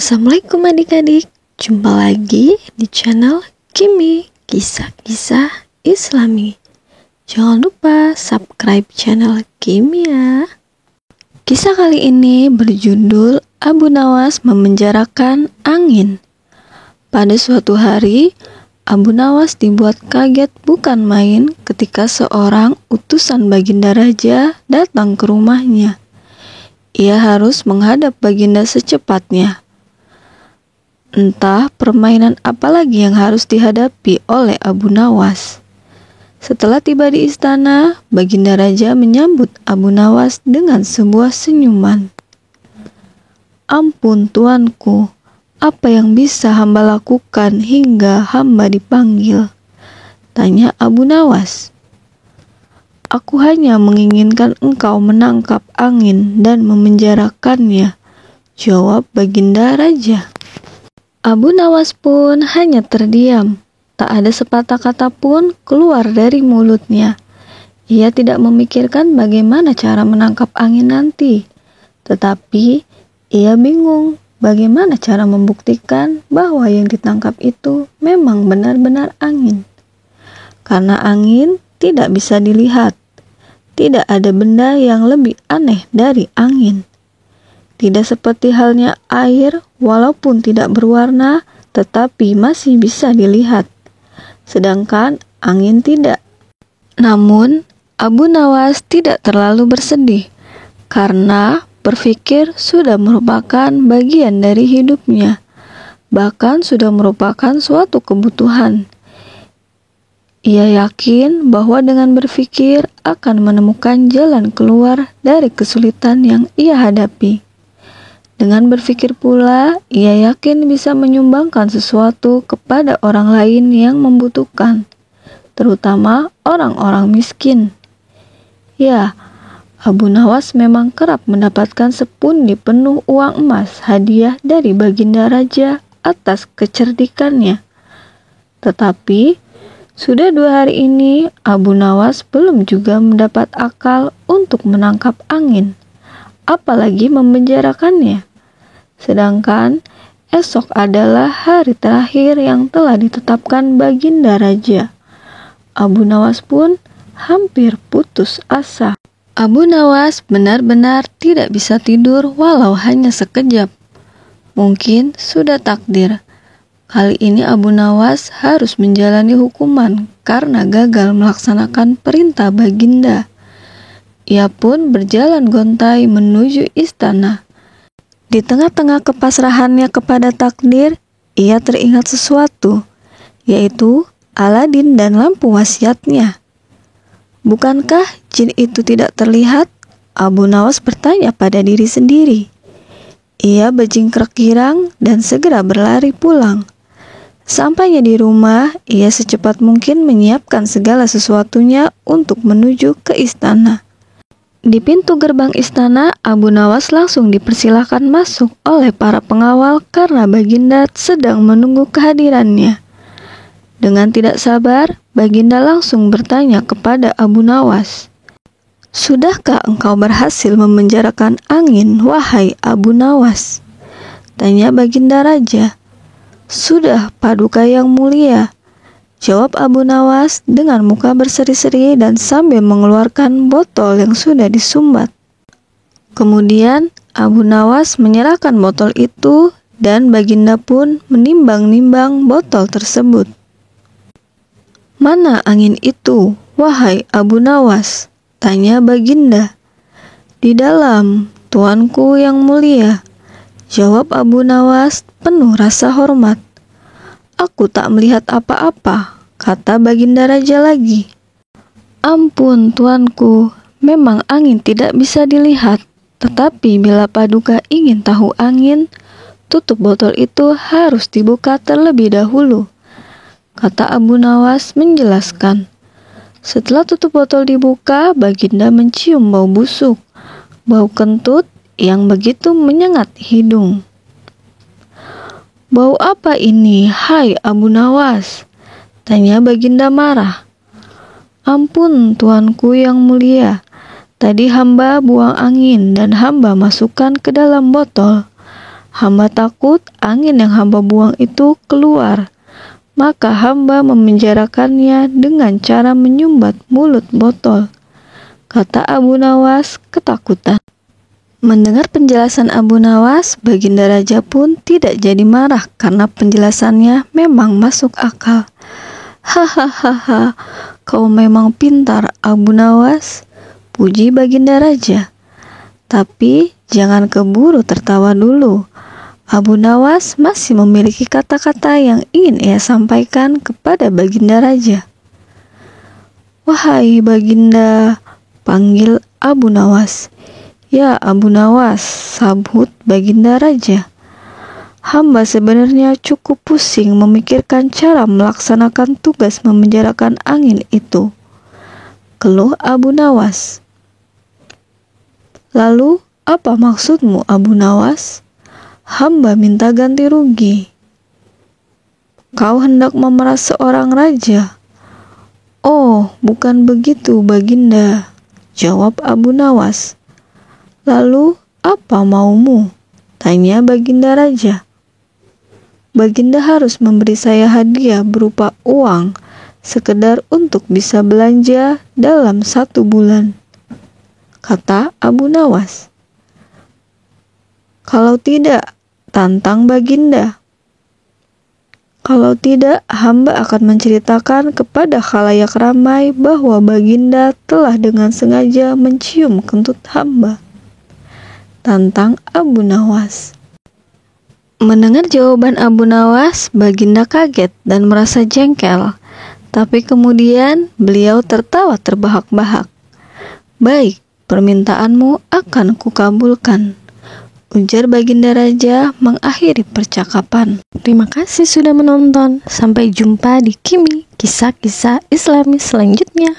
Assalamualaikum adik-adik, jumpa lagi di channel Kimi, kisah-kisah Islami. Jangan lupa subscribe channel Kimi ya. Kisah kali ini berjudul Abu Nawas memenjarakan angin. Pada suatu hari, Abu Nawas dibuat kaget bukan main ketika seorang utusan Baginda Raja datang ke rumahnya. Ia harus menghadap Baginda secepatnya. Entah permainan apa lagi yang harus dihadapi oleh Abu Nawas. Setelah tiba di istana, Baginda Raja menyambut Abu Nawas dengan sebuah senyuman. "Ampun tuanku, apa yang bisa hamba lakukan hingga hamba dipanggil?" tanya Abu Nawas. "Aku hanya menginginkan engkau menangkap angin dan memenjarakannya," jawab Baginda Raja. Abu Nawas pun hanya terdiam. Tak ada sepatah kata pun keluar dari mulutnya. Ia tidak memikirkan bagaimana cara menangkap angin nanti. Tetapi ia bingung bagaimana cara membuktikan bahwa yang ditangkap itu memang benar-benar angin. Karena angin tidak bisa dilihat. Tidak ada benda yang lebih aneh dari angin. Tidak seperti halnya air, walaupun tidak berwarna, tetapi masih bisa dilihat. Sedangkan angin tidak. Namun, Abu Nawas tidak terlalu bersedih, karena berpikir sudah merupakan bagian dari hidupnya, bahkan sudah merupakan suatu kebutuhan. Ia yakin bahwa dengan berpikir akan menemukan jalan keluar dari kesulitan yang ia hadapi. Dengan berpikir pula, ia yakin bisa menyumbangkan sesuatu kepada orang lain yang membutuhkan, terutama orang-orang miskin. Ya, Abu Nawas memang kerap mendapatkan sepundi penuh uang emas hadiah dari Baginda Raja atas kecerdikannya. Tetapi, sudah 2 hari ini Abu Nawas belum juga mendapat akal untuk menangkap angin, apalagi memenjarakannya. Sedangkan esok adalah hari terakhir yang telah ditetapkan Baginda Raja. Abu Nawas pun hampir putus asa. Abu Nawas benar-benar tidak bisa tidur walau hanya sekejap. Mungkin sudah takdir. Kali ini Abu Nawas harus menjalani hukuman karena gagal melaksanakan perintah Baginda. Ia pun berjalan gontai menuju istana. Di tengah-tengah kepasrahannya kepada takdir, ia teringat sesuatu, yaitu Aladin dan lampu wasiatnya. Bukankah jin itu tidak terlihat? Abu Nawas bertanya pada diri sendiri. Ia berjingkrak girang dan segera berlari pulang. Sampainya di rumah, ia secepat mungkin menyiapkan segala sesuatunya untuk menuju ke istana. Di pintu gerbang istana, Abu Nawas langsung dipersilahkan masuk oleh para pengawal karena Baginda sedang menunggu kehadirannya. Dengan tidak sabar, Baginda langsung bertanya kepada Abu Nawas, "Sudahkah engkau berhasil memenjarakan angin, wahai Abu Nawas?" tanya Baginda Raja. "Sudah, Paduka yang mulia," jawab Abu Nawas dengan muka berseri-seri dan sambil mengeluarkan botol yang sudah disumbat. Kemudian Abu Nawas menyerahkan botol itu dan Baginda pun menimbang-nimbang botol tersebut. "Mana angin itu, wahai Abu Nawas?" tanya Baginda. "Di dalam, tuanku yang mulia," jawab Abu Nawas penuh rasa hormat. "Aku tak melihat apa-apa," kata Baginda Raja lagi. "Ampun tuanku, memang angin tidak bisa dilihat. Tetapi bila Paduka ingin tahu angin, tutup botol itu harus dibuka terlebih dahulu," kata Abu Nawas menjelaskan. Setelah tutup botol dibuka, Baginda mencium bau busuk, bau kentut yang begitu menyengat hidung. "Bau apa ini, hai Abu Nawas?" tanya Baginda marah. "Ampun tuanku yang mulia, tadi hamba buang angin dan hamba masukkan ke dalam botol. Hamba takut angin yang hamba buang itu keluar. Maka hamba memenjarakannya dengan cara menyumbat mulut botol," kata Abu Nawas ketakutan. Mendengar penjelasan Abu Nawas, Baginda Raja pun tidak jadi marah karena penjelasannya memang masuk akal. "Hahaha, kau memang pintar, Abu Nawas," puji Baginda Raja. Tapi jangan keburu tertawa dulu. Abu Nawas masih memiliki kata-kata yang ingin ia sampaikan kepada Baginda Raja. "Wahai Baginda," panggil Abu Nawas. "Ya Abu Nawas," sahut Baginda Raja. "Hamba sebenarnya cukup pusing memikirkan cara melaksanakan tugas memenjarakan angin itu," keluh Abu Nawas. "Lalu apa maksudmu, Abu Nawas?" "Hamba minta ganti rugi." "Kau hendak memeras seorang raja?" "Oh, bukan begitu Baginda," jawab Abu Nawas. "Lalu apa maumu?" tanya Baginda Raja. "Baginda harus memberi saya hadiah berupa uang, sekedar untuk bisa belanja dalam 1 bulan," kata Abu Nawas. "Kalau tidak, tantang Baginda." "Kalau tidak, hamba akan menceritakan kepada khalayak ramai bahwa Baginda telah dengan sengaja mencium kentut hamba," tantang Abu Nawas. Mendengar jawaban Abu Nawas, Baginda kaget dan merasa jengkel. Tapi kemudian beliau tertawa terbahak-bahak. "Baik, permintaanmu akan kukabulkan," ujar Baginda Raja mengakhiri percakapan. Terima kasih sudah menonton. Sampai jumpa di Kimi, kisah-kisah Islami selanjutnya.